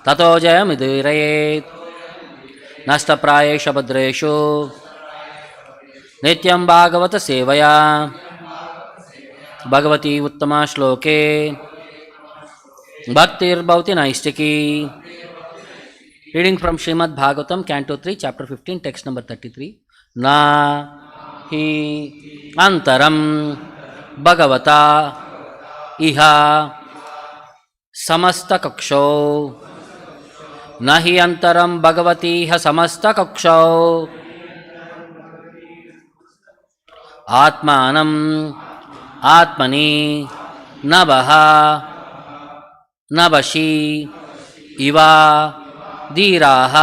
ततो जयमिदुरयेत् नष्टप्रायेषु भद्रेषु नित्यं भागवत सेवया भगवती उत्तमा श्लोके भक्तिर्भवति नैष्टिकी. Reading from Srimad Bhagavatam, Canto 3, Chapter 15, Text number 33. Na hi antaram bhagavata iha samasta kaksho. Na hi antaram bhagavati iha samasta kaksho. Atmanam atmani nabaha nabashi iva धीराः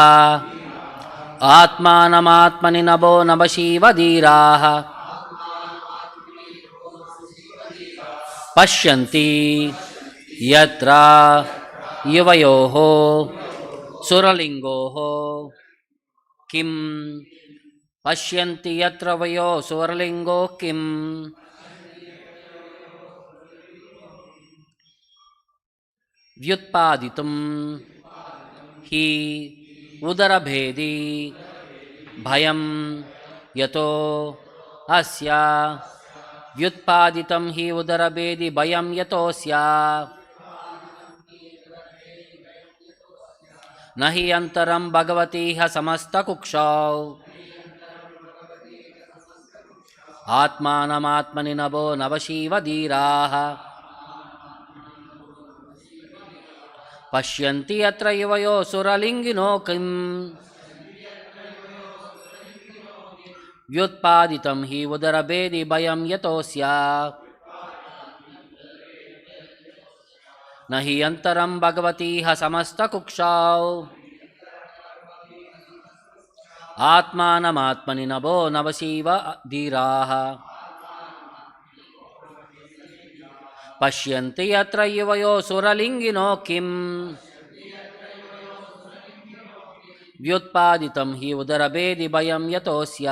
आत्मानमात्मनि नभो नभशिव धीराः पश्यन्ति यत्र युवयोः सुरलिङ्गोः किं पश्यन्ति यत्र वयो सुरलिङ्गो किं व्युत्पादितुं हि उदरभेदी भयं यतो अस्य व्युत्पादितं हि उदरभेदी भयं यतोऽस्य न हि अन्तरं भगवती ह समस्तकुक्षौ आत्मानमात्मनि नभो नभशिव धीराः पश्यन्ति यत्र युवयो सुरलिङ्गिनो किं व्युत्पादितं हि उदरभेदी भयं यतोऽस्य न हि अन्तरं भगवती ह समस्तकुक्षौ आत्मानमात्मनि नभो नभशिव धीराः पश्यन्ति यत्र युवयो सुरलिङ्गिनो किं व्युत्पादितं हि उदरभेदी भयं यतोऽस्य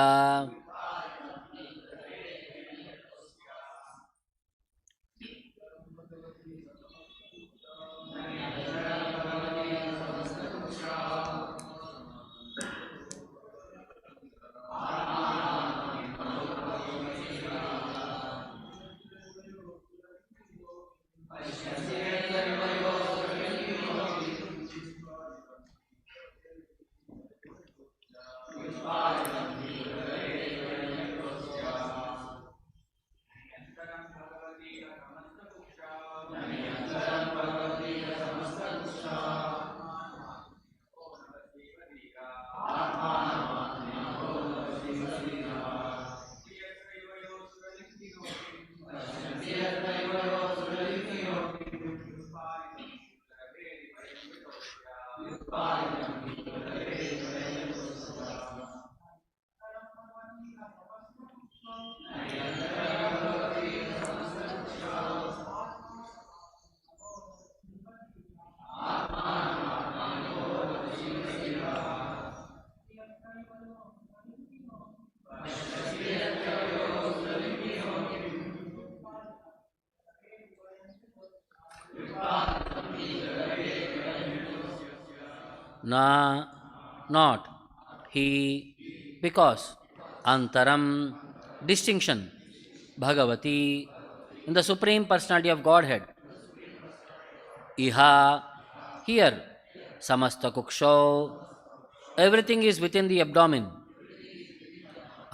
Na, not, he, because, antaram, distinction, Bhagavati, in the Supreme Personality of Godhead, iha, here, samasta kuksho, everything is within the abdomen,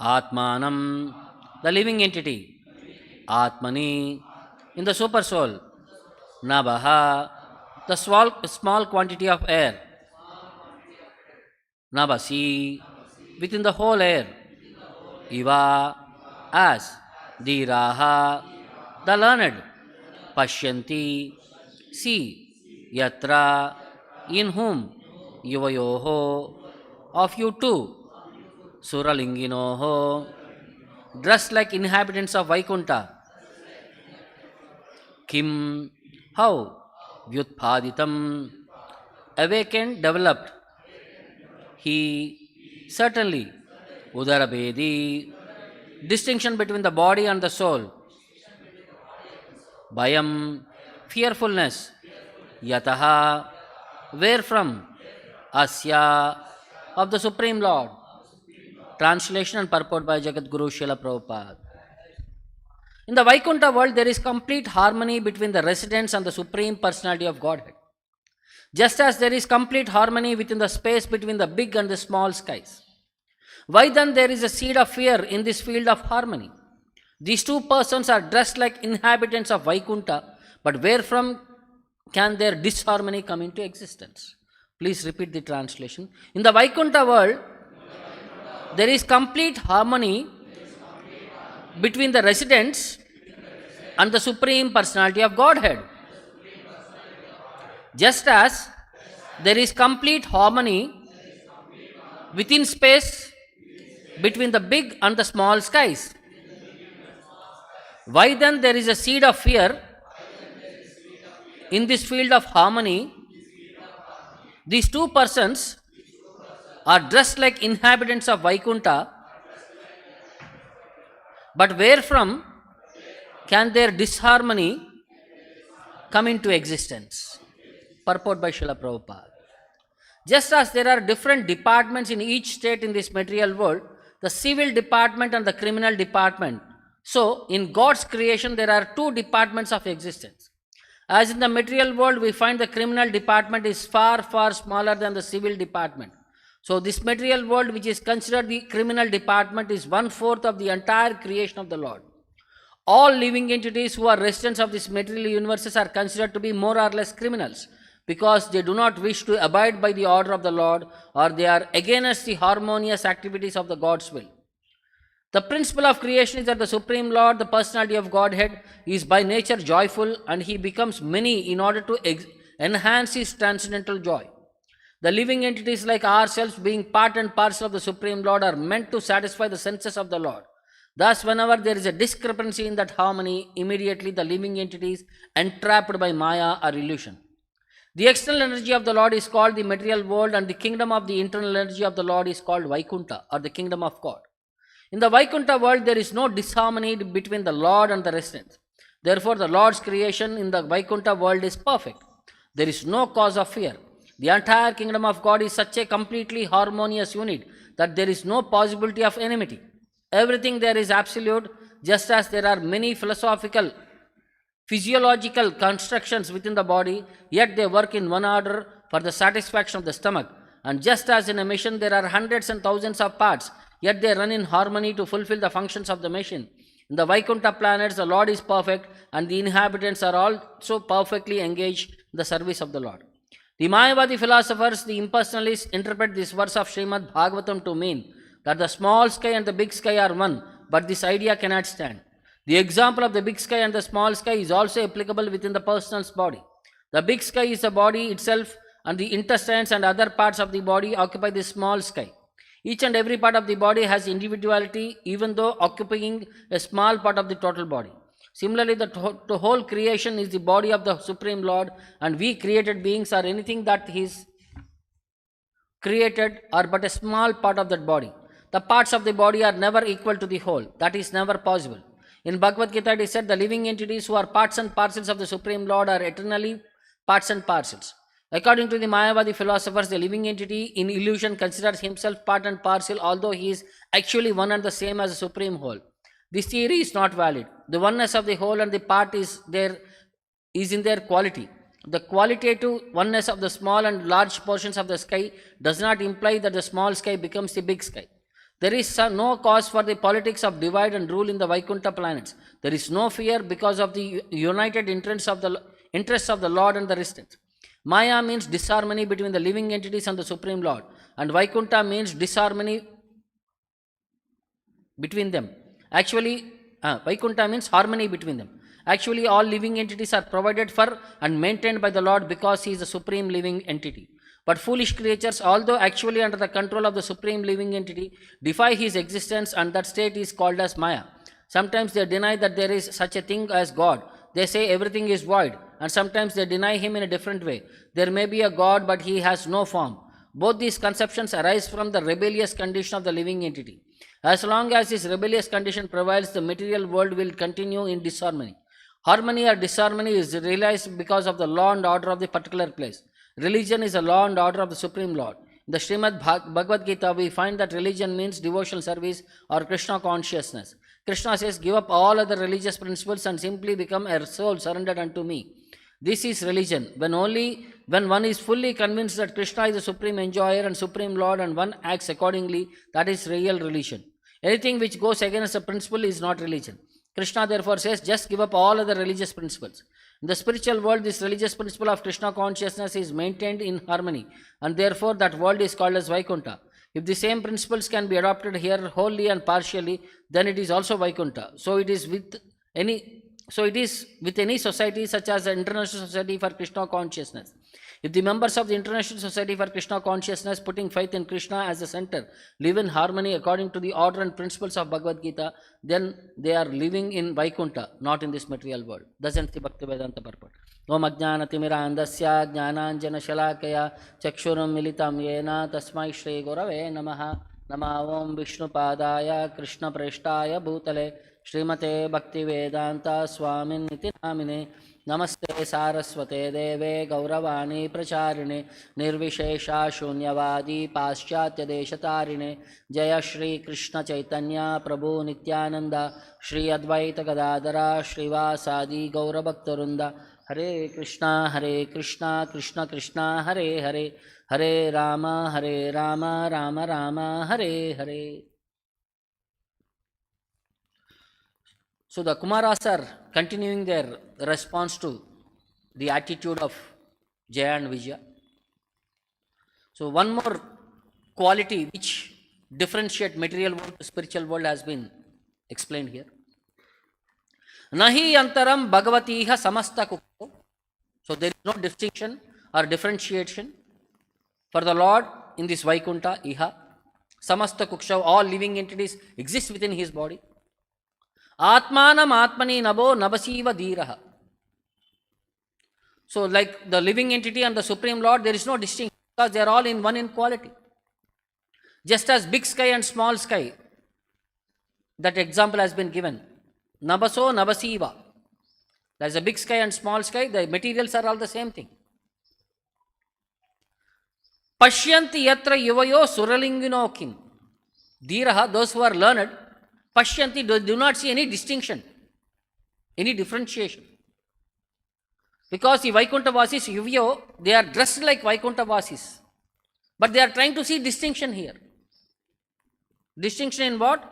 atmanam, the living entity, atmani, in the super soul, nabaha, the small quantity of air, nabasi, within the whole air, iva, as, dhiraha, the learned, pashyanti, see, yatra, in whom, yuvayoho, of you too, suralinginoho, dressed like inhabitants of Vaikuṇṭha, kim, how, vyutpaditam, awakened, developed, he, certainly, udarabhedi, distinction between the body and the soul, bhayam, fearfulness, yataha, wherefrom? Asya, of the Supreme Lord. Translation and purport by Jagat Guru Srila Prabhupada. In the Vaikuṇṭha world, there is complete harmony between the residents and the Supreme Personality of Godhead. Just as there is complete harmony within the space between the big and the small skies. Why then there is a seed of fear in this field of harmony? These two persons are dressed like inhabitants of Vaikuṇṭha, but wherefrom can their disharmony come into existence? Please repeat the translation. In the Vaikuṇṭha world, there is complete harmony between the residents and the Supreme Personality of Godhead. Just as there is complete harmony within space between the big and the small skies. Why then there is a seed of fear in this field of harmony? These two persons are dressed like inhabitants of Vaikuṇṭha, but wherefrom can their disharmony come into existence? Purport by Srila Prabhupada. Just as there are different departments in each state in this material world, the civil department and the criminal department, so in God's creation there are two departments of existence. As in the material world, we find the criminal department is far, far smaller than the civil department. So this material world, which is considered the criminal department, is 1/4 of the entire creation of the Lord. All living entities who are residents of this material universes are considered to be more or less criminals, because they do not wish to abide by the order of the Lord, or they are against the harmonious activities of the God's will. The principle of creation is that the Supreme Lord, the Personality of Godhead, is by nature joyful, and he becomes many in order to enhance his transcendental joy. The living entities like ourselves, being part and parcel of the Supreme Lord, are meant to satisfy the senses of the Lord. Thus, whenever there is a discrepancy in that harmony, immediately the living entities entrapped by Maya are illusion. The external energy of the Lord is called the material world, and the kingdom of the internal energy of the Lord is called Vaikuṇṭha, or the kingdom of God. In the Vaikuṇṭha world, there is no disharmony between the Lord and the residents. Therefore, the Lord's creation in the Vaikuṇṭha world is perfect. There is no cause of fear. The entire kingdom of God is such a completely harmonious unit that there is no possibility of enmity. Everything there is absolute, just as there are many philosophical, physiological constructions within the body, yet they work in one order for the satisfaction of the stomach. And just as in a machine there are hundreds and thousands of parts, yet they run in harmony to fulfill the functions of the machine. In the Vaikuṇṭha planets, the Lord is perfect, and the inhabitants are also perfectly engaged in the service of the Lord. The Mayavadi philosophers, the impersonalists, interpret this verse of Srimad Bhagavatam to mean that the small sky and the big sky are one, but this idea cannot stand. The example of the big sky and the small sky is also applicable within the person's body. The big sky is the body itself, and the intestines and other parts of the body occupy the small sky. Each and every part of the body has individuality, even though occupying a small part of the total body. Similarly, the whole creation is the body of the Supreme Lord, and we created beings are anything that is created are but a small part of that body. The parts of the body are never equal to the whole. That is never possible. In Bhagavad Gita, it is said the living entities who are parts and parcels of the Supreme Lord are eternally parts and parcels. According to the Mayavadi philosophers, the living entity in illusion considers himself part and parcel, although he is actually one and the same as the Supreme Whole. This theory is not valid. The oneness of the whole and the part is in their quality. The qualitative oneness of the small and large portions of the sky does not imply that the small sky becomes the big sky. There is no cause for the politics of divide and rule in the Vaikuṇṭha planets. There is no fear because of the united interests of the Lord and the residents. Maya means disharmony between the living entities and the Supreme Lord, and Vaikuṇṭha means disharmony between them. Actually, Vaikuṇṭha means harmony between them. Actually, all living entities are provided for and maintained by the Lord because he is the supreme living entity. But foolish creatures, although actually under the control of the supreme living entity, defy his existence, and that state is called as Maya. Sometimes they deny that there is such a thing as God. They say everything is void, and sometimes they deny him in a different way. There may be a God, but he has no form. Both these conceptions arise from the rebellious condition of the living entity. As long as this rebellious condition prevails, the material world will continue in disharmony. Harmony or disharmony is realized because of the law and order of the particular place. Religion is a law and order of the Supreme Lord. In the Srimad Bhagavad Gita, we find that religion means devotional service or Krishna consciousness. Krishna says, give up all other religious principles and simply become a soul surrendered unto me. This is religion. When one is fully convinced that Krishna is the supreme enjoyer and supreme Lord and one acts accordingly, that is real religion. Anything which goes against a principle is not religion. Krishna therefore says, just give up all other religious principles. In the spiritual world, this religious principle of Krishna consciousness is maintained in harmony, and therefore that world is called as Vaikuṇṭha. If the same principles can be adopted here wholly and partially, then it is also Vaikuṇṭha. So it is with any society such as the International Society for Krishna Consciousness. If the members of the International Society for Krishna Consciousness, putting faith in Krishna as the center, live in harmony according to the order and principles of Bhagavad Gita, then they are living in Vaikuṇṭha, not in this material world. Doesn't the Bhaktivedanta purport? Om ajnanatimiraandasya jnananjana shalakaya chakshuram militam yena tasmai shri gurave namaha. Nama Om Vishnu Padaya Krishna Preshtaya Bhutale Srimate Bhaktivedanta Swamin Niti Namine. Namaste Saraswate Deve Gauravani Pracharine Nirvishesha Shunyavadi Paschatya Deshatarine Jaya Shri Krishna Chaitanya Prabhu Nityananda Shri Advaita Gadadara Shrivasadi Gaurabhaktarunda. Hare Krishna Krishna Krishna Hare Hare Hare Rama Rama Rama Hare Hare. So the Kumaras are continuing their response to the attitude of Jaya and Vijaya. So one more quality which differentiates material world to spiritual world has been explained here. Nahi antaram bhagavatiha samasta kukto. So there is no distinction or differentiation for the Lord in this Vaikuṇṭha, Iha. Samasta kukshav, all living entities exist within his body. Atmanam atmani nabo nabasiva dhiraha. So like the living entity and the Supreme Lord, there is no distinction because they are all in one in quality. Just as big sky and small sky, that example has been given. Nabaso nabasiva. There is a big sky and small sky, the materials are all the same thing. Pashyanti yatra yuvayo suralingino kim. Dhiraha, those who are learned, Pashyanti, do not see any distinction, any differentiation. Because the Vaikuṇṭha Vasis, Yuvyo, they are dressed like Vaikuṇṭha Vasis. But they are trying to see distinction here. Distinction in what?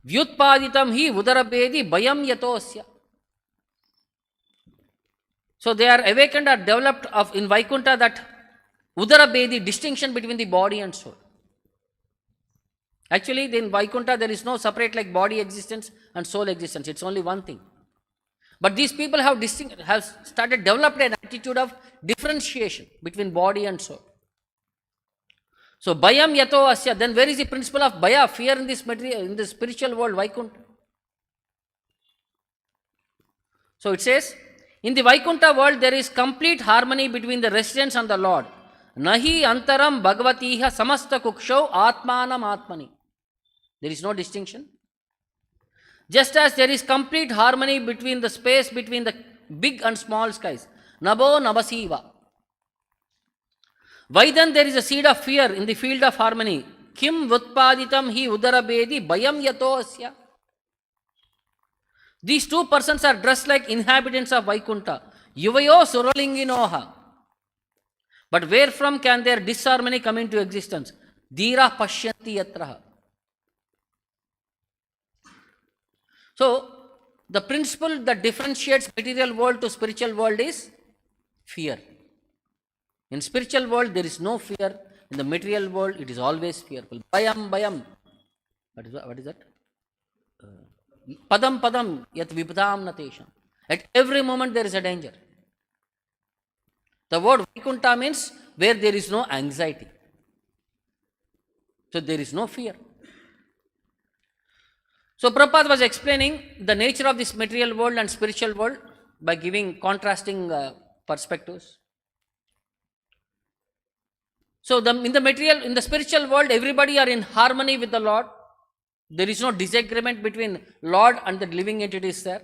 Vyutpaditam hi udarabhedi bayam yatosya. So they are awakened or developed in Vaikuṇṭha that udarabhedi, distinction between the body and soul. Actually, in Vaikuṇṭha, there is no separate like body existence and soul existence. It's only one thing. But these people have started developed an attitude of differentiation between body and soul. So, bayam yato asya, then where is the principle of baya, fear in this material, in the spiritual world, Vaikuṇṭha? So it says, in the Vaikuṇṭha world, there is complete harmony between the residents and the Lord. Nahi antaram bhagavatiha samasta kukshav atmanam atmani. There is no distinction. Just as there is complete harmony between the space between the big and small skies. Nabo nabasiva. Why then there is a seed of fear in the field of harmony? Kim vutpaditam hi udarabhedi bayam yato asya. These two persons are dressed like inhabitants of Vaikuṇṭha. Yuvayo suralinginoha. But wherefrom can their disharmony come into existence? Dhira pashyanti yatraha. So, the principle that differentiates material world to spiritual world is fear. In spiritual world, there is no fear. In the material world, it is always fearful. Bayam. What is that? Padam yat vipadam natesham. At every moment, there is a danger. The word Vaikuṇṭha means where there is no anxiety. So, there is no fear. So Prabhupada was explaining the nature of this material world and spiritual world by giving contrasting perspectives. So in the spiritual world, everybody are in harmony with the Lord. There is no disagreement between Lord and the living entities there.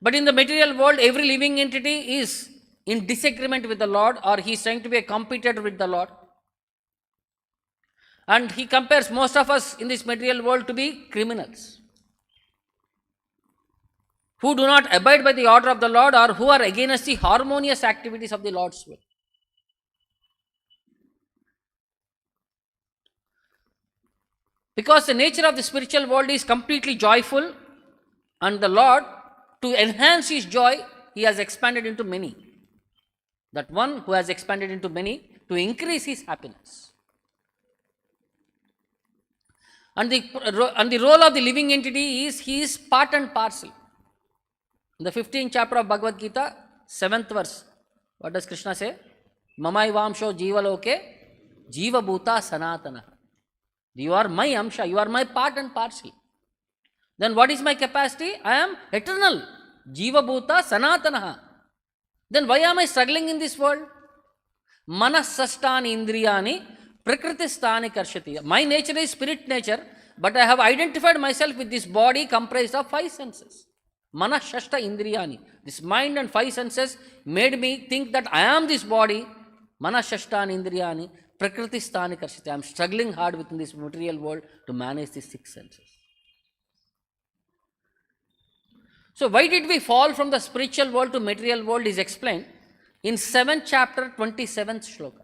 But in the material world, every living entity is in disagreement with the Lord, or he is trying to be a competitor with the Lord. And he compares most of us in this material world to be criminals who do not abide by the order of the Lord, or who are against the harmonious activities of the Lord's will. Because the nature of the spiritual world is completely joyful, and the Lord, to enhance his joy, he has expanded into many. That one who has expanded into many to increase his happiness. And the role of the living entity is he is part and parcel. In the 15th chapter of Bhagavad Gita, 7th verse, what does Krishna say? Mamai vamsho jiva loke jiva bhuta sanatana. You are my amsha, you are my part and parcel. Then what is my capacity? I am eternal. Jiva bhuta sanatana. Then why am I struggling in this world? Manasastani indriyani prakritistani karshati. My nature is spirit nature, but I have identified myself with this body comprised of 5 senses. Manashashta indriyani. This mind and 5 senses made me think that I am this body. Manashashtani indriyani prakritistani karshati. I am struggling hard within this material world to manage these 6 senses. So why did we fall from the spiritual world to material world is explained in 7th chapter 27th shloka.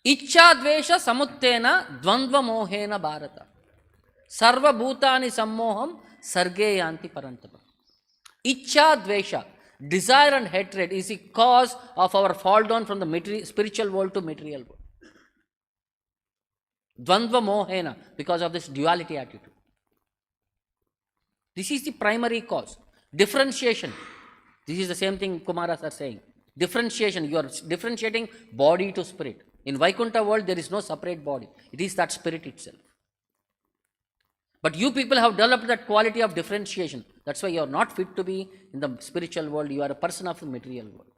Ichcha dvesha samuttena dvandva mohena bharata. Sarva bhutani sammoham sarge yanti parantapa. Ichcha dvesha, desire and hatred, is the cause of our fall down from the spiritual world to material world. Dvandva mohena, because of this duality attitude. This is the primary cause. Differentiation. This is the same thing Kumaras are saying. Differentiation. You are differentiating body to spirit. In Vaikuṇṭha world, there is no separate body. It is that spirit itself. But you people have developed that quality of differentiation. That's why you are not fit to be in the spiritual world. You are a person of the material world.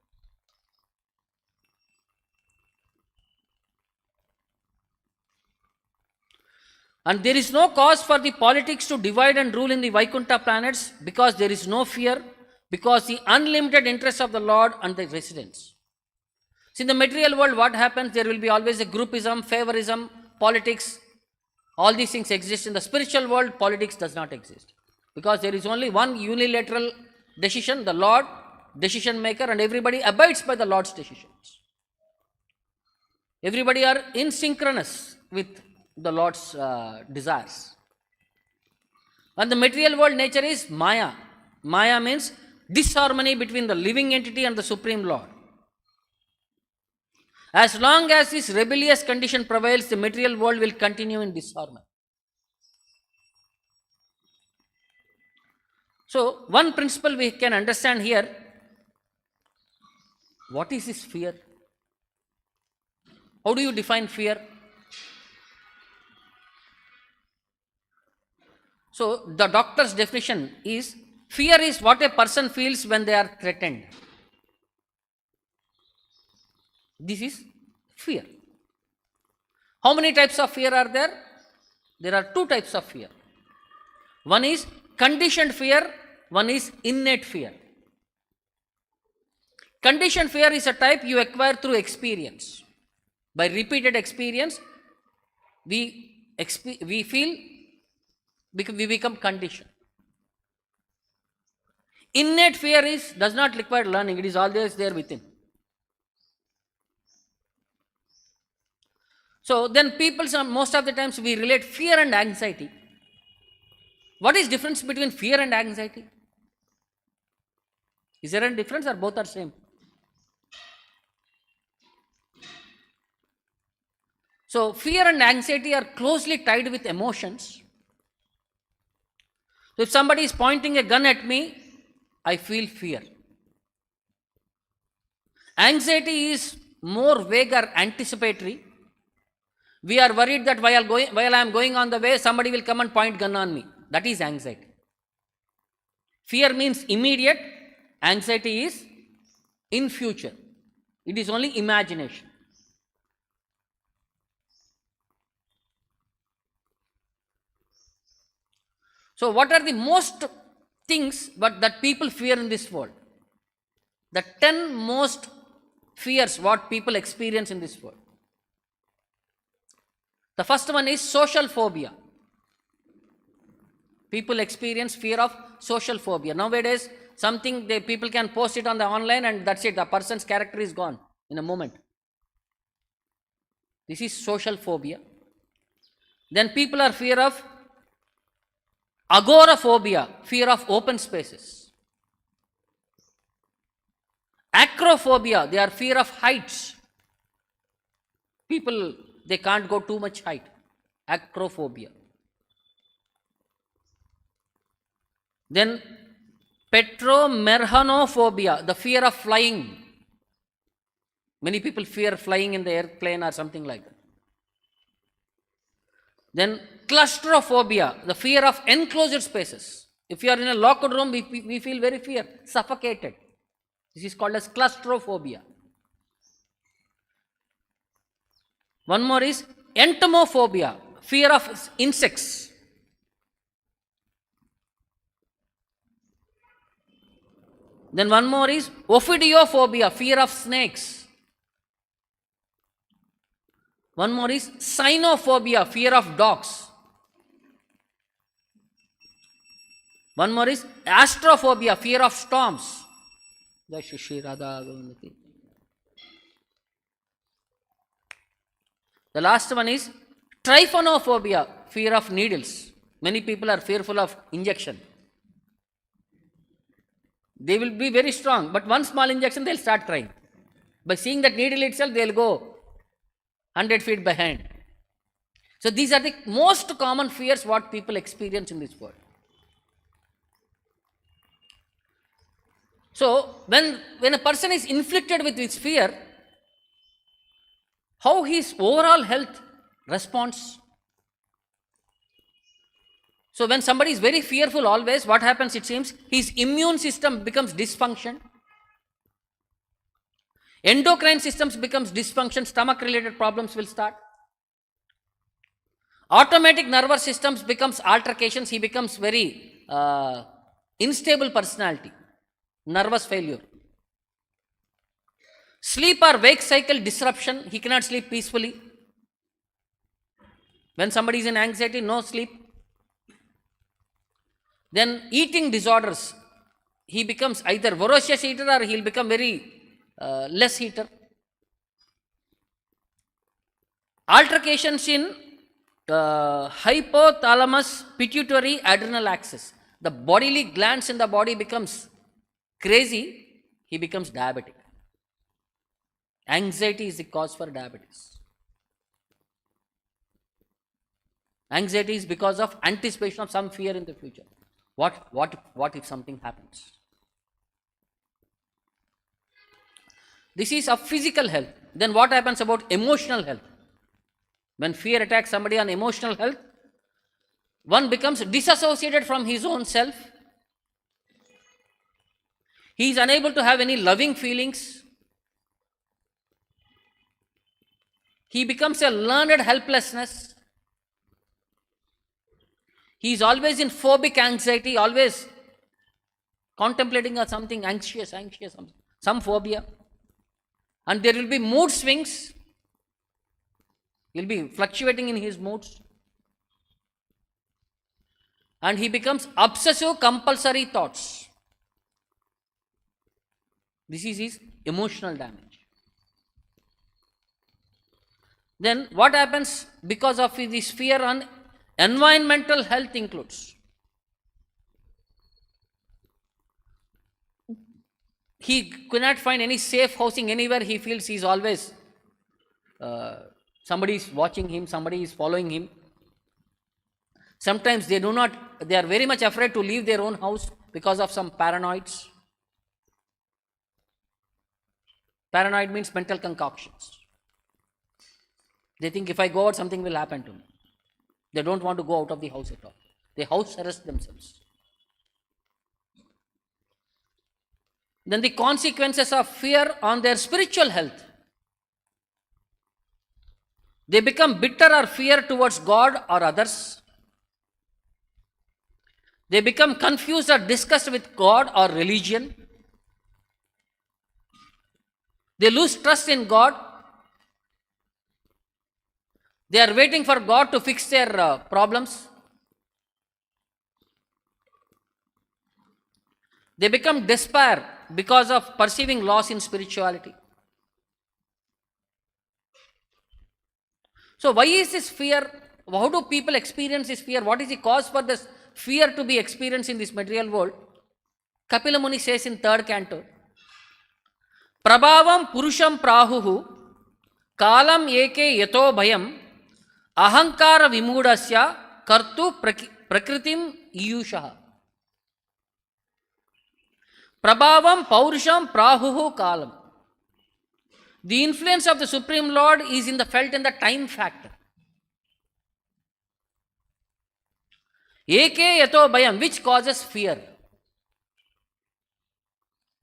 And there is no cause for the politics to divide and rule in the Vaikuṇṭha planets, because there is no fear, because the unlimited interest of the Lord and the residents. See, in the material world, what happens? There will be always a groupism, favorism, politics. All these things exist. In the spiritual world, politics does not exist. Because there is only one unilateral decision, the Lord, decision maker, and everybody abides by the Lord's decisions. Everybody are in synchronous with the Lord's desires. And the material world nature is Maya. Maya means disharmony between the living entity and the Supreme Lord. As long as this rebellious condition prevails, the material world will continue in disharmony. So, one principle we can understand here, what is this fear? How do you define fear? So, the doctor's definition is, fear is what a person feels when they are threatened. This is fear. How many types of fear are there? There are 2 types of fear. One is conditioned fear, one is innate fear. Conditioned fear is a type you acquire through experience. By repeated experience, we feel, we become conditioned. Innate fear does not require learning, it is always there within. So then people, most of the times we relate fear and anxiety. What is difference between fear and anxiety? Is there any difference, or both are same? So fear and anxiety are closely tied with emotions. So if somebody is pointing a gun at me, I feel fear. Anxiety is more vague or anticipatory. We are worried that while I am going on the way, somebody will come and point gun on me. That is anxiety. Fear means immediate. Anxiety is in future. It is only imagination. So what are the most things that people fear in this world? the 10 most fears what people experience in this world. The first one is social phobia. People experience fear of social phobia. Nowadays, something people can post it on the online and that's it. The person's character is gone in a moment. This is social phobia. Then people are fear of agoraphobia, fear of open spaces. Acrophobia, they are fear of heights. People, they can't go too much height. Acrophobia. Then petromerhanophobia, the fear of flying. Many people fear flying in the airplane or something like that. Then claustrophobia, the fear of enclosed spaces. If you are in a locked room, we feel very fear, suffocated. This is called as claustrophobia. One more is entomophobia, fear of insects. Then one more is ophidiophobia, fear of snakes. One more is cynophobia, fear of dogs. One more is astrophobia, fear of storms. The last one is trypanophobia, fear of needles. Many people are fearful of injection. They will be very strong, but one small injection, they'll start crying. By seeing that needle itself, they'll go 100 feet behind. So these are the most common fears what people experience in this world. So when a person is inflicted with this fear, how his overall health responds? So when somebody is very fearful always, what happens it seems? His immune system becomes dysfunction. Endocrine systems becomes dysfunction, stomach related problems will start. Automatic nervous systems becomes altercations, he becomes very unstable personality, nervous failure. Sleep or wake cycle disruption, he cannot sleep peacefully. When somebody is in anxiety, no sleep. Then eating disorders, he becomes either voracious eater or he will become very less eater. Altercations in hypothalamus pituitary adrenal axis. The bodily glands in the body becomes crazy, he becomes diabetic. Anxiety is the cause for diabetes. Anxiety is because of anticipation of some fear in the future. What if something happens? This is of physical health. Then what happens about emotional health? When fear attacks somebody on emotional health, one becomes disassociated from his own self. He is unable to have any loving feelings. He becomes a learned helplessness. He is always in phobic anxiety, always contemplating on something anxious, some phobia. And there will be mood swings. He will be fluctuating in his moods. And he becomes obsessive compulsory thoughts. This is his emotional damage. Then what happens because of this fear on environmental health includes? He cannot find any safe housing anywhere. He feels he is always, somebody is watching him, somebody is following him. Sometimes they are very much afraid to leave their own house because of some paranoids. Paranoid means mental concoctions. They think if I go out, something will happen to me. They don't want to go out of the house at all. They house arrest themselves. Then the consequences of fear on their spiritual health. They become bitter or fear towards God or others. They become confused or disgust with God or religion. They lose trust in God. They are waiting for God to fix their problems. They become despair because of perceiving loss in spirituality. So why is this fear? How do people experience this fear? What is the cause for this fear to be experienced in this material world? Kapila Muni says in 3rd canto, Prabhavam Purusham Prahuhu Kalam Eke Yato Bhayam Ahankara Vimudasya Kartu Prakritim Iyushaha. Prabhavam Paurusham Prahuhu Kalam. The influence of the Supreme Lord is felt in the time factor. Eke Yato Bhayam, which causes fear.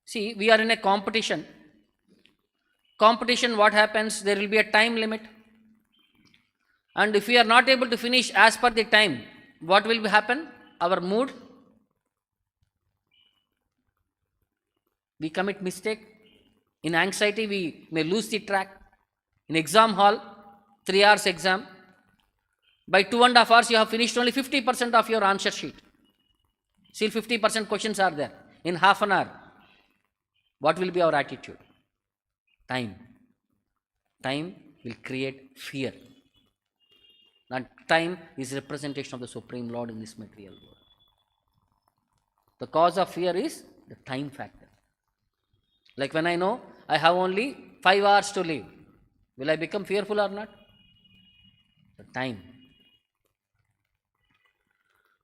See, we are in a competition. Competition, what happens? There will be a time limit. And if we are not able to finish as per the time, what will happen? Our mood. We commit mistake. In anxiety, we may lose the track. In exam hall, 3 hours exam. By 2.5 hours, you have finished only 50% of your answer sheet. Still 50% questions are there. In half an hour, what will be our attitude? Time. Time will create fear. And time is representation of the Supreme Lord in this material world. The cause of fear is the time factor. Like when I know I have only 5 hours to live, will I become fearful or not? The time.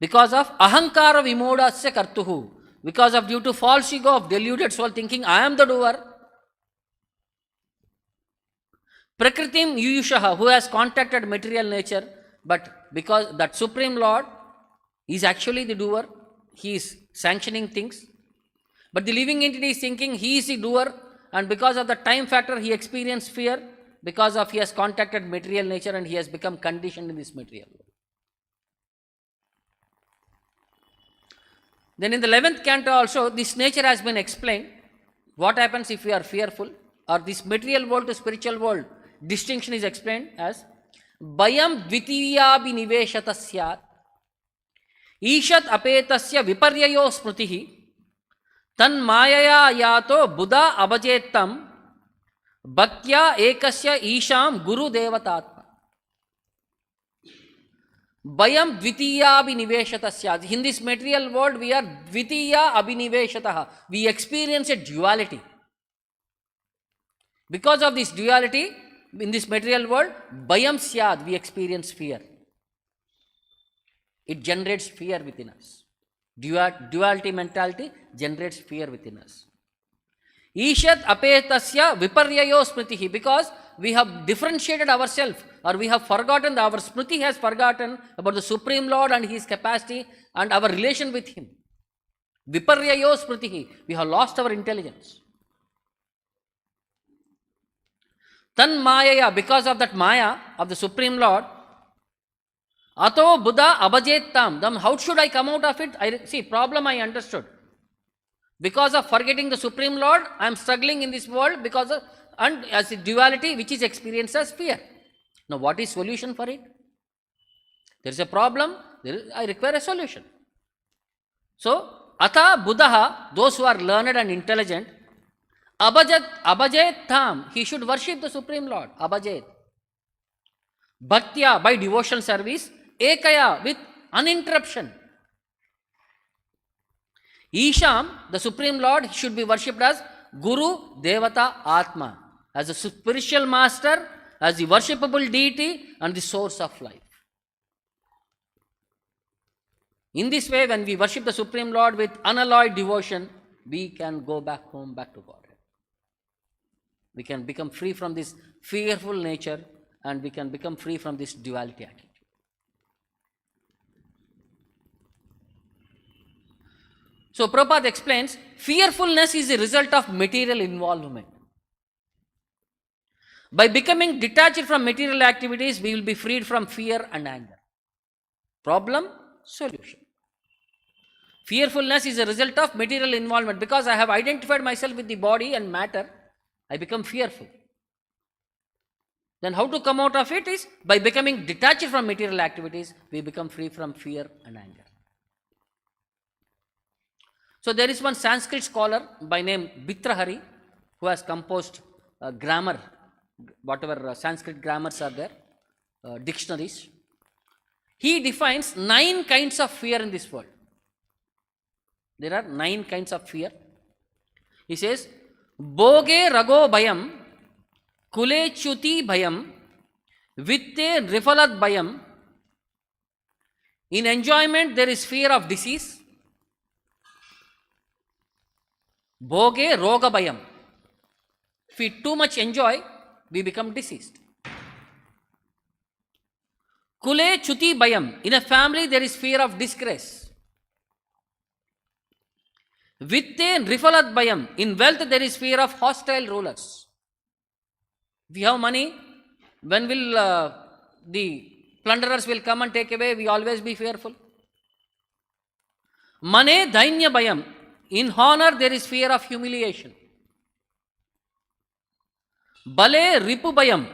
Because of ahankara vimodasya kartuhu, because of due to false ego of deluded soul thinking I am the doer. Prakritim yuyushaha, who has contacted material nature, but because that Supreme Lord is actually the doer, he is sanctioning things. But the living entity is thinking he is the doer, and because of the time factor he experienced fear, because of he has contacted material nature and he has become conditioned in this material world. Then in the 11th canto also, this nature has been explained. What happens if we are fearful, or this material world to spiritual world distinction is explained as Bayam dvitiyabi niveshata syat Ishat apetasya viparyayo smrutihi Tan mayaya yato buddha abhajetam bhaktya ekasya isham guru devatatma. Bayam dvitiya abhiniveshata syad. In this material world, we are dvitiya abhiniveshataha. We experience a duality. Because of this duality, in this material world, bayam syad, we experience fear. It generates fear within us. Duality mentality generates fear within us. Ishat apetasya viparyayo smritihi, because we have differentiated ourselves, or we have forgotten, our smriti has forgotten about the Supreme Lord and his capacity and our relation with him. Viparyayo smritihi, we have lost our intelligence. Tan mayaya, because of that maya of the Supreme Lord, ato buddha abhajetam, then how should I come out of it? See, problem I understood. Because of forgetting the Supreme Lord, I am struggling in this world because of, and as a duality which is experienced as fear. Now what is solution for it? There is a problem, I require a solution. So, ata buddha, those who are learned and intelligent, abhajet tham, he should worship the Supreme Lord, abhajet. Bhaktya, by devotional service, ekaya, with uninterruption. Isham, the Supreme Lord, should be worshipped as Guru Devata Atma, as a spiritual master, as the worshipable deity and the source of life. In this way, when we worship the Supreme Lord with unalloyed devotion, we can go back home, back to Godhead. We can become free from this fearful nature, and we can become free from this duality attitude. So Prabhupada explains, fearfulness is a result of material involvement. By becoming detached from material activities, we will be freed from fear and anger. Problem, solution. Fearfulness is a result of material involvement, because I have identified myself with the body and matter. I become fearful. Then how to come out of it is by becoming detached from material activities, we become free from fear and anger. So there is one Sanskrit scholar by name Bhitrahari who has composed grammar, whatever Sanskrit grammars are there, dictionaries. He defines 9 kinds of fear in this world. There are 9 kinds of fear. He says, Bhoge rago bhayam, kule chuti bhayam, vitte rifalat bhayam. In enjoyment there is fear of disease. Bhoge roga bhayam. If we too much enjoy, we become diseased. Kule chuti bhayam. In a family there is fear of disgrace. Vitte rifalat bhayam. In wealth there is fear of hostile rulers. If we have money, when will the plunderers will come and take away, we always be fearful. Mane dainya bhayam. In honor there is fear of humiliation. Bale ripu bhayam.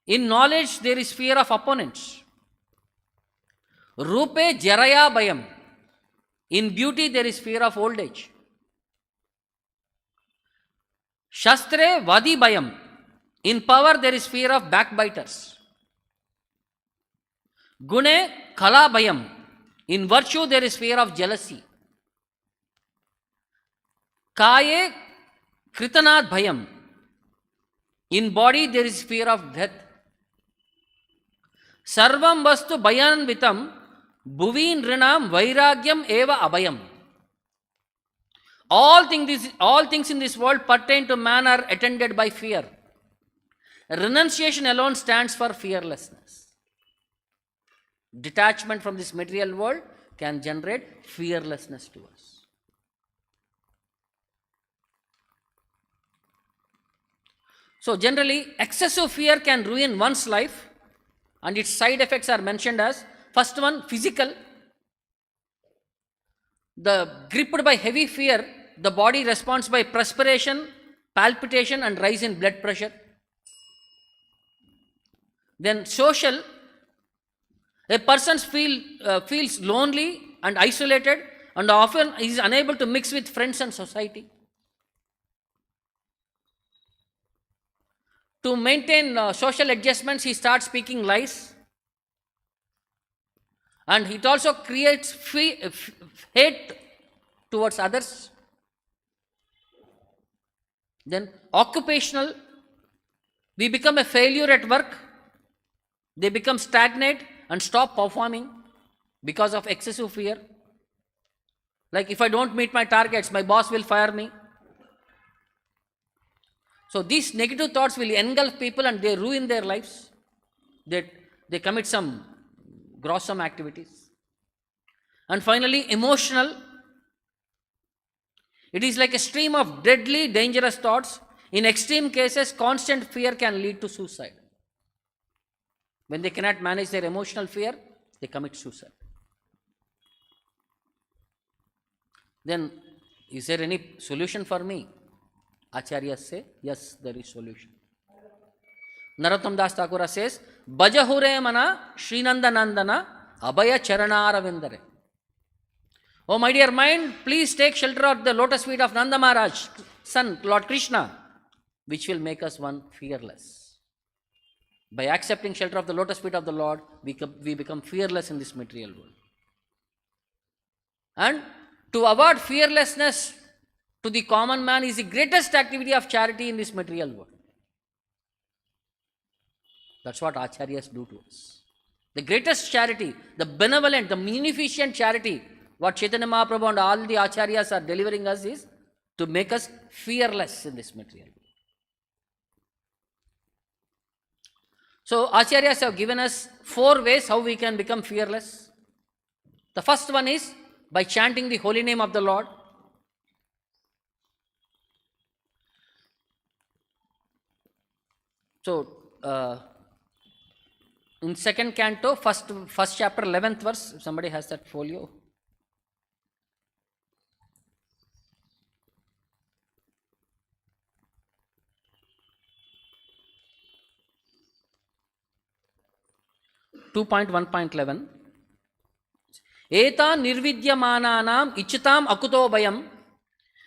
In knowledge there is fear of opponents. Rupe jaraya bhayam. In beauty there is fear of old age. Shastre vadi bhayam. In power there is fear of backbiters. Gune kala bhayam. In virtue there is fear of jealousy. Kaye kritanad bhayam. In body there is fear of death. Sarvam vastu bhayanvitam bhuvi nrinam vairagyam eva abhayam. All things in this world pertain to man are attended by fear. Renunciation alone stands for fearlessness. Detachment from this material world can generate fearlessness to us. So generally, excessive fear can ruin one's life, and its side effects are mentioned as, first one, physical. Gripped by heavy fear, the body responds by perspiration, palpitation and rise in blood pressure. Then social, a person feels lonely and isolated and often is unable to mix with friends and society. To maintain social adjustments, he starts speaking lies. And it also creates hate towards others. Then occupational, we become a failure at work. They become stagnant and stop performing because of excessive fear. Like, if I don't meet my targets, my boss will fire me. So these negative thoughts will engulf people and they ruin their lives. They commit some gruesome activities. And finally, emotional. It is like a stream of deadly, dangerous thoughts. In extreme cases, constant fear can lead to suicide. When they cannot manage their emotional fear, they commit suicide. Then, is there any solution for me? Acharyas say, yes, there is solution. Narottam Das Thakura says, Bajahure mana Srinanda Nandana Abhaya Charanara Vindare. Oh my dear mind, please take shelter of the lotus feet of Nanda Maharaj, son, Lord Krishna, which will make us one fearless. By accepting shelter of the lotus feet of the Lord, we become fearless in this material world. And to award fearlessness to the common man is the greatest activity of charity in this material world. That's what Acharyas do to us. The greatest charity, the benevolent, the munificent charity, what Chaitanya Mahaprabhu and all the Acharyas are delivering us is to make us fearless in this material world. So Acharyas have given us 4 ways how we can become fearless. The first one is by chanting the holy name of the Lord. So, in second canto, first chapter, 11th verse, if somebody has that folio. . 2.1.11. Etan nirvidyamananam ichitam akuto bayam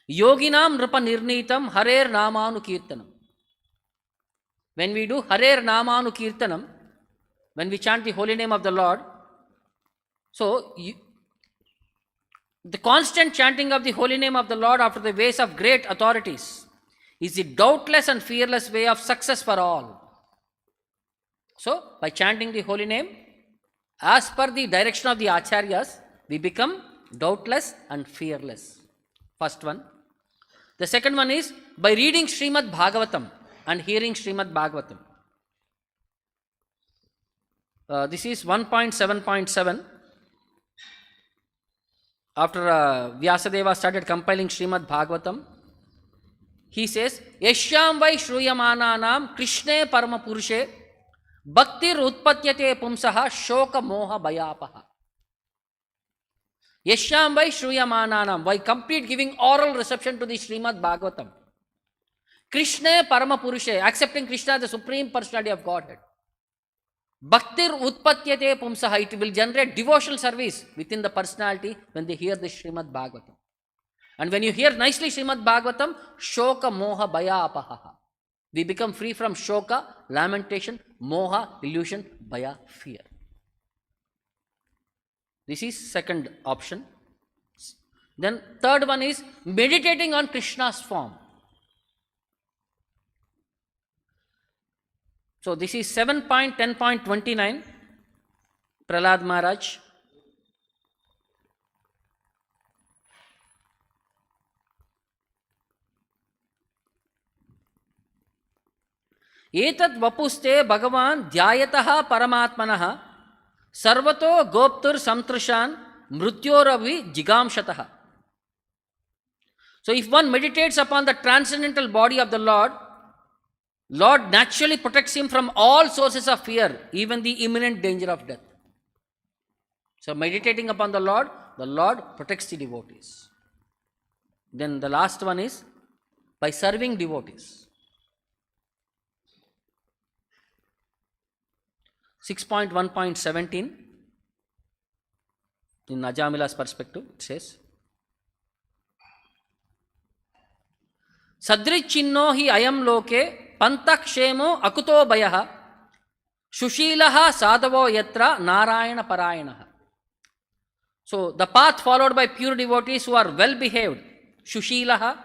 yoginam nrupa nirnitam harer namanu kirtanam. When we do harer namanu kirtanam, when we chant the holy name of the Lord, so the constant chanting of the holy name of the Lord after the ways of great authorities is the doubtless and fearless way of success for all. So, by chanting the holy name, as per the direction of the acharyas, we become doubtless and fearless. First one. The second one is by reading Srimad Bhagavatam and hearing Srimad Bhagavatam. This is 1.7.7. After Vyasadeva started compiling Srimad Bhagavatam, he says, Yashyam vai shruyamananam Krishne parama purushe bhaktir utpatyate pumsaha shoka moha bayapaha. Yashyam vai shruyamananam, by complete giving oral reception to the Srimad Bhagavatam. Krishne parama purushe, accepting Krishna as the Supreme Personality of Godhead. Bhaktir utpatyate pumsaha, it will generate devotional service within the personality when they hear the Srimad Bhagavatam. And when you hear nicely Srimad Bhagavatam, shoka moha baya apaha. We become free from shoka, lamentation, moha, illusion, baya, fear. This is second option. Then third one is meditating on Krishna's form. So this is 7.10.29, Prahlad Maharaj. Etat vapuste Bhagavan dhyayataha paramatmanaha sarvato goptur samtrushan mrutyoravi jigamshataha. So if one meditates upon the transcendental body of the Lord, Lord naturally protects him from all sources of fear, even the imminent danger of death. So meditating upon the Lord protects the devotees. Then the last one is by serving devotees. 6.1.17 in Ajamila's perspective, it says, Sadrichinno hi ayam loke pantakshemo akuto bayaha shushilaha sadhavo yatra narayana parayanaha. So the path followed by pure devotees who are well behaved, shushilaha,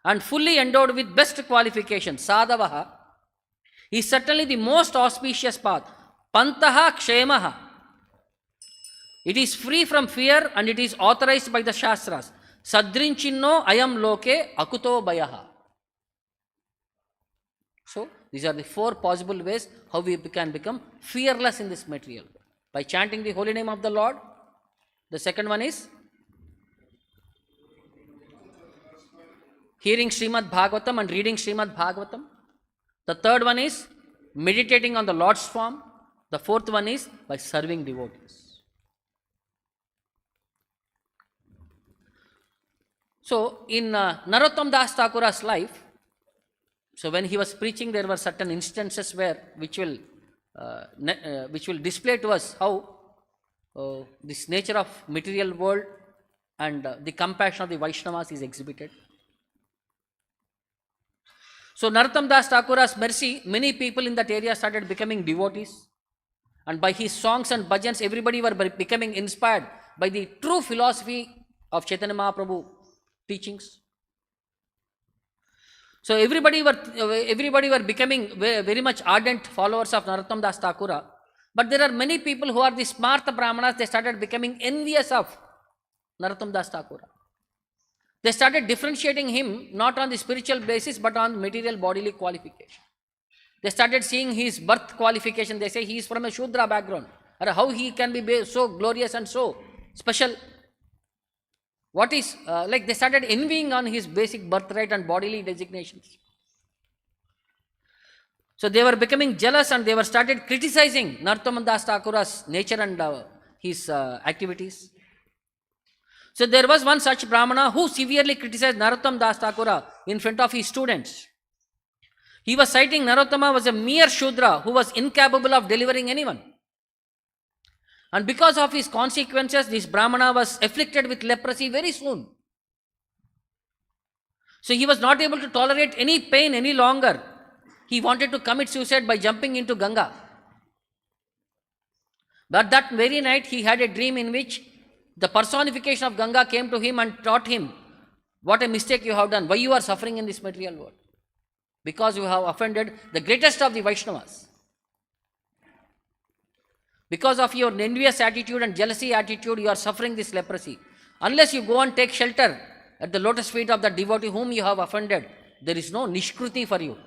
and fully endowed with best qualifications, sadhavaha, is certainly the most auspicious path. Pantaha kshemaha. It is free from fear and it is authorized by the Shastras. Sadrinchinno ayam loke akuto bayaha. So, these are the four possible ways how we can become fearless in this material. By chanting the holy name of the Lord. The second one is hearing Srimad Bhagavatam and reading Srimad Bhagavatam. The third one is meditating on the Lord's form. The fourth one is by serving devotees. So, in Narottam Das Thakura's life, so when he was preaching, there were certain instances where which will display to us how this nature of material world and the compassion of the Vaishnavas is exhibited. So Narottam Das Thakura's mercy, many people in that area started becoming devotees. And by his songs and bhajans, everybody were becoming inspired by the true philosophy of Chaitanya Mahaprabhu teachings. So everybody were becoming very much ardent followers of Narottam Das Thakura. But there are many people who are the Smartha Brahmanas, they started becoming envious of Narottam Das Thakura. They started differentiating him not on the spiritual basis but on material bodily qualification. They started seeing his birth qualification. They say he is from a Shudra background. Or how he can be so glorious and so special. What is, they started envying on his basic birthright and bodily designations. So they were becoming jealous and they were started criticizing Narottam Das Thakura's nature and his activities. So there was one such Brahmana who severely criticized Narottam Das Thakura in front of his students. He was citing Narottama was a mere Shudra who was incapable of delivering anyone. And because of his consequences, this Brahmana was afflicted with leprosy very soon. So he was not able to tolerate any pain any longer. He wanted to commit suicide by jumping into Ganga. But that very night he had a dream in which the personification of Ganga came to him and taught him, what a mistake you have done, why you are suffering in this material world. Because you have offended the greatest of the Vaishnavas. Because of your envious attitude and jealousy attitude, you are suffering this leprosy. Unless you go and take shelter at the lotus feet of the devotee whom you have offended, there is no nishkruti for you.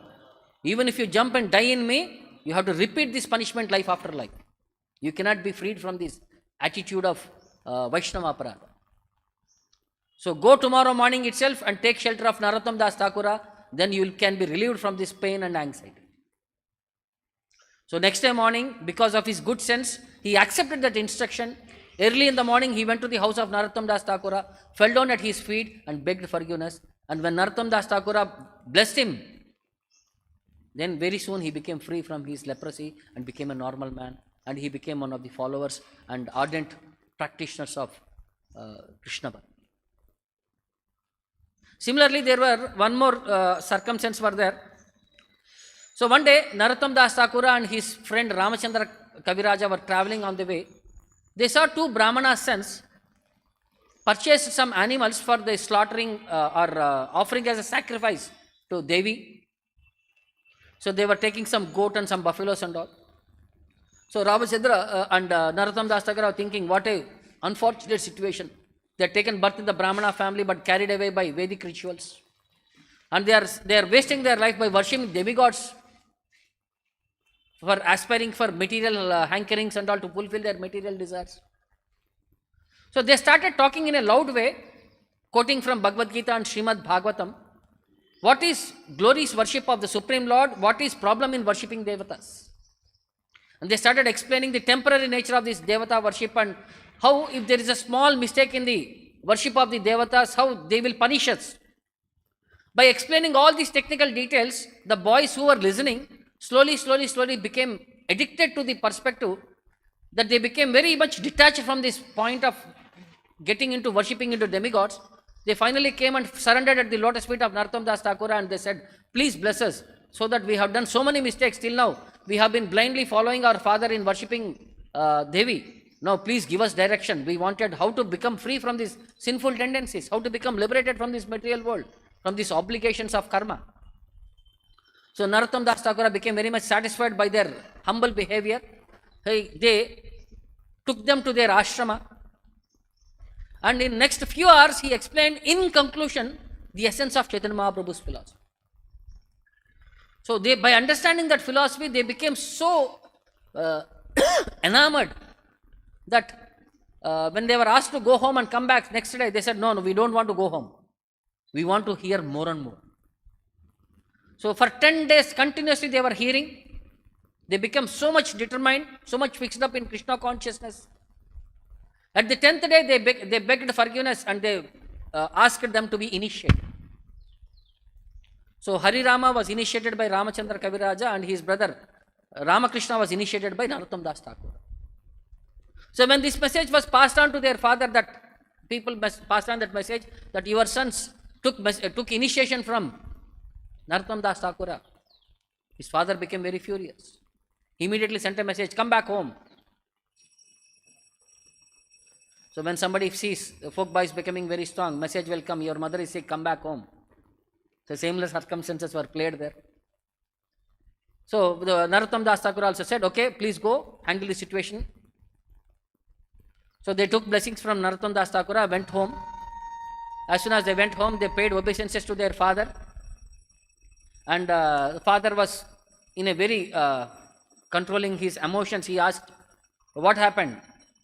Even if you jump and die in me, you have to repeat this punishment life after life. You cannot be freed from this attitude of Vaishnava Aparadha. So go tomorrow morning itself and take shelter of Narottam Das Thakura, then you can be relieved from this pain and anxiety. So next day morning, because of his good sense, he accepted that instruction. Early in the morning, he went to the house of Narottam Das Thakura, fell down at his feet and begged forgiveness. And when Narottam Das Thakura blessed him, then very soon he became free from his leprosy and became a normal man. And he became one of the followers and ardent practitioners of Krishna Bhakti. Similarly, there were one more circumstance were there. So one day, Narottam Das Thakura and his friend Ramachandra Kaviraja were travelling on the way. They saw two Brahmana's sons purchased some animals for the slaughtering or offering as a sacrifice to Devi. So they were taking some goat and some buffaloes and all. So Ramachandra and Narottam Das Thakura were thinking, what a unfortunate situation. They had taken birth in the Brahmana family but carried away by Vedic rituals. And they are wasting their life by worshipping demigods, for aspiring for material hankerings and all to fulfill their material desires. So they started talking in a loud way, quoting from Bhagavad Gita and Srimad Bhagavatam. What is glorious worship of the Supreme Lord? What is problem in worshipping Devatas? And they started explaining the temporary nature of this Devata worship and how if there is a small mistake in the worship of the Devatas, how they will punish us. By explaining all these technical details, the boys who were listening slowly became addicted to the perspective that they became very much detached from this point of getting into worshipping into demigods. They finally came and surrendered at the lotus feet of Narottam Das Thakura and they said, please bless us, so that we have done so many mistakes till now. We have been blindly following our father in worshipping Devi. Now please give us direction. We wanted how to become free from these sinful tendencies, how to become liberated from this material world, from these obligations of karma. So Narottam Das Thakura became very much satisfied by their humble behavior. They took them to their ashrama. And in next few hours, he explained in conclusion the essence of Chaitanya Mahaprabhu's philosophy. So by understanding that philosophy, they became so enamored that when they were asked to go home and come back next day, they said, no, we don't want to go home. We want to hear more and more. So for 10 days continuously they were hearing. They became so much determined, so much fixed up in Krishna consciousness. At the 10th day, they begged forgiveness and they asked them to be initiated. So Hari Rama was initiated by Ramachandra Kaviraja and his brother Ramakrishna was initiated by Narottam Das Thakura. So when this message was passed on to their father, that people passed on that message that your sons took initiation from Narottam Das Thakura, his father became very furious. He immediately sent a message, come back home. So when somebody sees the folk boys becoming very strong, message will come, your mother is sick, come back home. So similar circumstances were played there. So the Narottam Das Thakura also said, okay, please go, handle the situation. So they took blessings from Narottam Das Thakura, went home. As soon as they went home, they paid obeisances to their father. And the father was in a very controlling his emotions. He asked, what happened?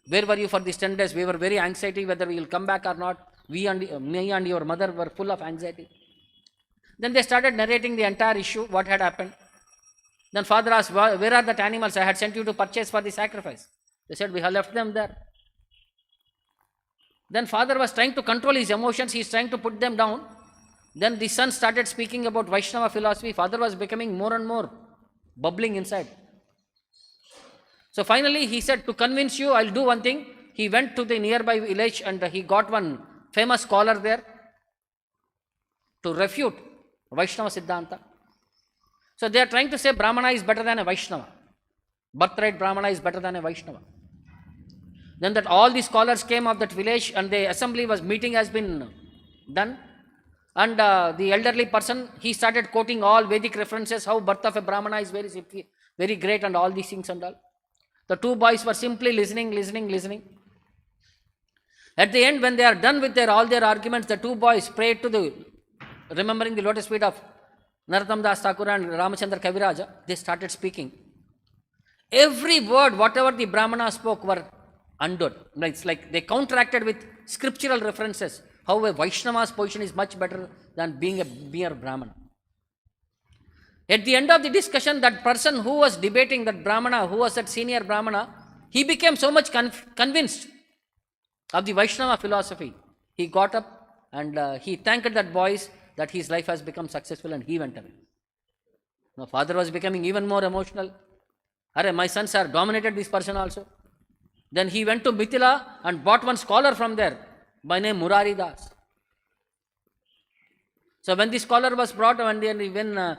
Where were you for these 10 days? We were very anxiety whether we will come back or not. Me and your mother were full of anxiety. Then they started narrating the entire issue, what had happened. Then father asked, where are the animals I had sent you to purchase for the sacrifice? They said, we have left them there. Then father was trying to control his emotions. He is trying to put them down. Then the son started speaking about Vaishnava philosophy. Father was becoming more and more bubbling inside. So finally he said, to convince you, I'll do one thing. He went to the nearby village and he got one famous scholar there to refute Vaishnava Siddhanta. So they are trying to say Brahmana is better than a Vaishnava. Birthright Brahmana is better than a Vaishnava. Then that all the scholars came of that village and the assembly meeting has been done. And the elderly person, he started quoting all Vedic references, how birth of a Brahmana is very great and all these things and all. The two boys were simply listening. At the end, when they are done with all their arguments, the two boys prayed to remembering the lotus feet of Narasimha Das Thakur and Ramachandra Kaviraja. They started speaking. Every word, whatever the Brahmana spoke, were undone. It's like they counteracted with scriptural references. How a Vaishnava's position is much better than being a mere Brahmana. At the end of the discussion, that person who was debating, that Brahmana, who was that senior Brahmana, he became so much convinced of the Vaishnava philosophy. He got up and he thanked that boys that his life has become successful and he went away. Now father was becoming even more emotional. My sons have dominated this person also. Then he went to Mithila and bought one scholar from there by name Murari Das. So when the scholar was brought and when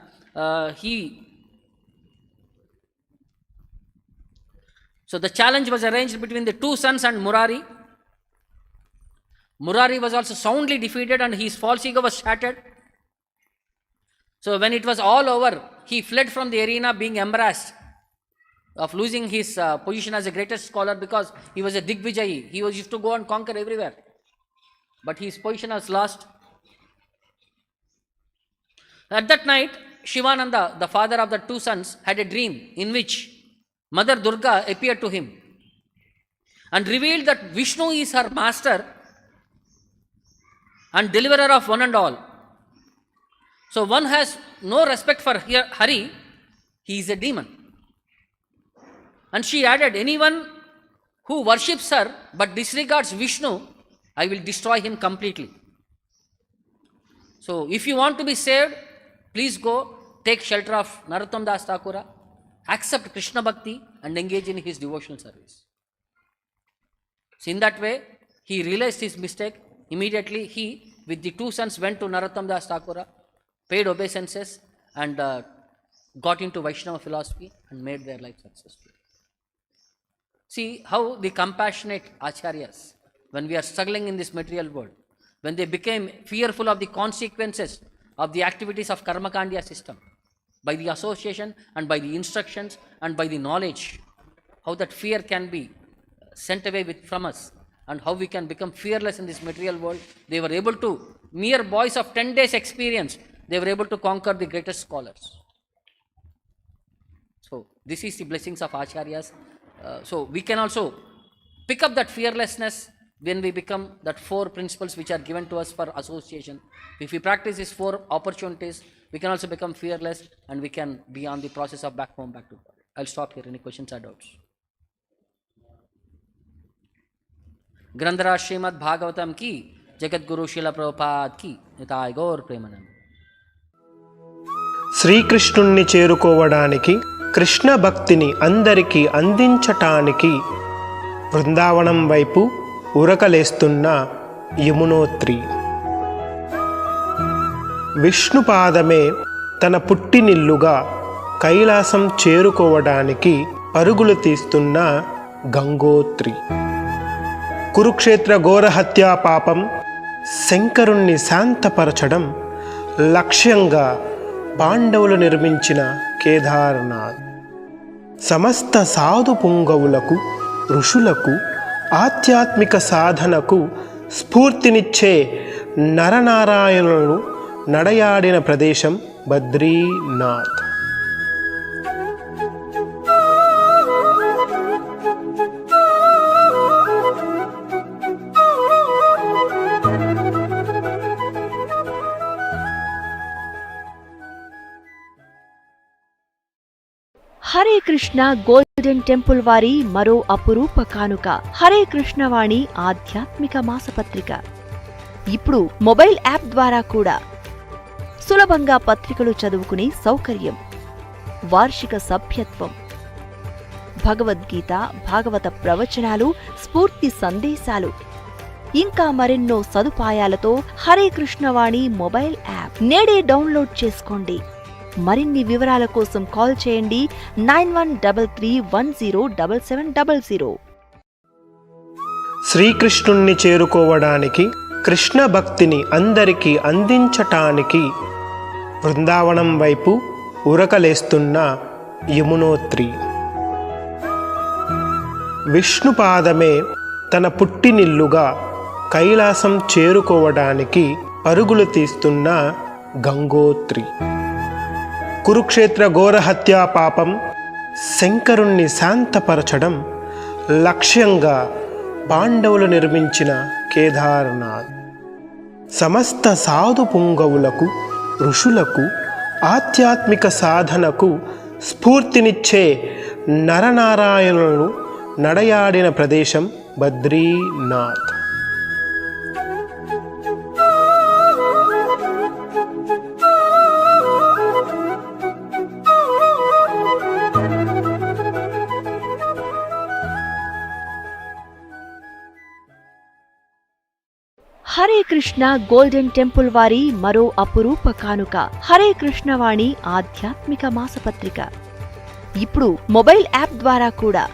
so the challenge was arranged between the two sons and Murari. Murari was also soundly defeated and his false ego was shattered. So when it was all over, he fled from the arena being embarrassed of losing his position as the greatest scholar because he was a Digvijayi. He used to go and conquer everywhere. But his position was lost. At that night, Shivananda, the father of the two sons, had a dream in which Mother Durga appeared to him and revealed that Vishnu is her master and deliverer of one and all. So one has no respect for Hari, he is a demon. And she added, anyone who worships her but disregards Vishnu, I will destroy him completely. So if you want to be saved, please go take shelter of Narasimha Das Thakura, accept Krishna Bhakti and engage in his devotional service. So in that way, he realized his mistake. Immediately he, with the two sons, went to Narasimha Das Thakura, paid obeisances and got into Vaishnava philosophy and made their life successful. See how the compassionate acharyas, when we are struggling in this material world, when they became fearful of the consequences of the activities of Karmakandya system, by the association and by the instructions and by the knowledge, how that fear can be sent away from us and how we can become fearless in this material world. They were able to, mere boys of 10 days experience, they were able to conquer the greatest scholars. So this is the blessings of acharyas. So we can also pick up that fearlessness when we become that 4 principles which are given to us for association. If we practice these 4 opportunities, we can also become fearless and we can be on the process of back home, back to God. I'll stop here. Any questions or doubts? Grandhara Srimad Bhagavatam ki, Jagat Guru Srila Prabhupada ki, Nitai Gaur Premanand. శ్రీకృష్ణుణ్ణి చేరుకోవడానికి కృష్ణ భక్తిని అందరికీ అందించటానికి బృందావనం వైపు ఉరకలేస్తున్న యమునోత్రి. విష్ణుపాదమే తన పుట్టినిల్లుగా కైలాసం చేరుకోవడానికి పరుగులు తీస్తున్న గంగోత్రి. కురుక్షేత్ర ఘోరహత్యా పాపం శంకరుణ్ణి శాంతపరచడం లక్ష్యంగా పాండవులు నిర్మించిన కేదార్నాథ్. సమస్త సాధు పుంగవులకు, ఋషులకు, ఆధ్యాత్మిక సాధనకు స్ఫూర్తినిచ్చే నరనారాయణులను నడయాడిన ప్రదేశం బద్రీనాథ్. హరే కృష్ణ గోల్డెన్ టెంపుల్ వారి మరో అపురూప కానుక హరే కృష్ణ వాణి ఆధ్యాత్మిక మాసపత్రిక. ఇప్పుడు మొబైల్ యాప్ ద్వారా కూడా సులభంగా పత్రికలు చదువుకునే సౌకర్యం, వార్షిక సభ్యత్వం, భగవద్గీత, భాగవత ప్రవచనాలు, స్ఫూర్తి సందేశాలు ఇంకా మరెన్నో సదుపాయాలతో హరే కృష్ణవాణి మొబైల్ యాప్ నేడే డౌన్లోడ్ చేసుకోండి. మరిన్ని వివరాల కోసం కాల్ చేయండి 9133107700. శ్రీకృష్ణుణ్ణి చేరుకోవడానికి, కృష్ణ భక్తిని అందరికీ అందించటానికి బృందావనం వైపు ఉరకలేస్తున్న యమునోత్రి. విష్ణుపాదమే తన పుట్టినిల్లుగా కైలాసం చేరుకోవడానికి పరుగులు తీస్తున్న గంగోత్రి. కురుక్షేత్ర ఘోరహత్యా పాపం శంకరుణ్ణి శాంతపరచడం లక్ష్యంగా పాండవులు నిర్మించిన కేదార్నాథ్. సమస్త సాధు పుంగవులకు, ఋషులకు, ఆధ్యాత్మిక సాధనకు స్ఫూర్తినిచ్చే నరనారాయణులను నడయాడిన ప్రదేశం బద్రీనాథ్. హరే కృష్ణ గోల్డెన్ టెంపుల్ వారి మరో అపురూప కానుక హరే కృష్ణవాణి ఆధ్యాత్మిక మాసపత్రిక. ఇప్పుడు మొబైల్ యాప్ ద్వారా కూడా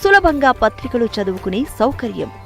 సులభంగా పత్రికలు చదువుకునే సౌకర్యం.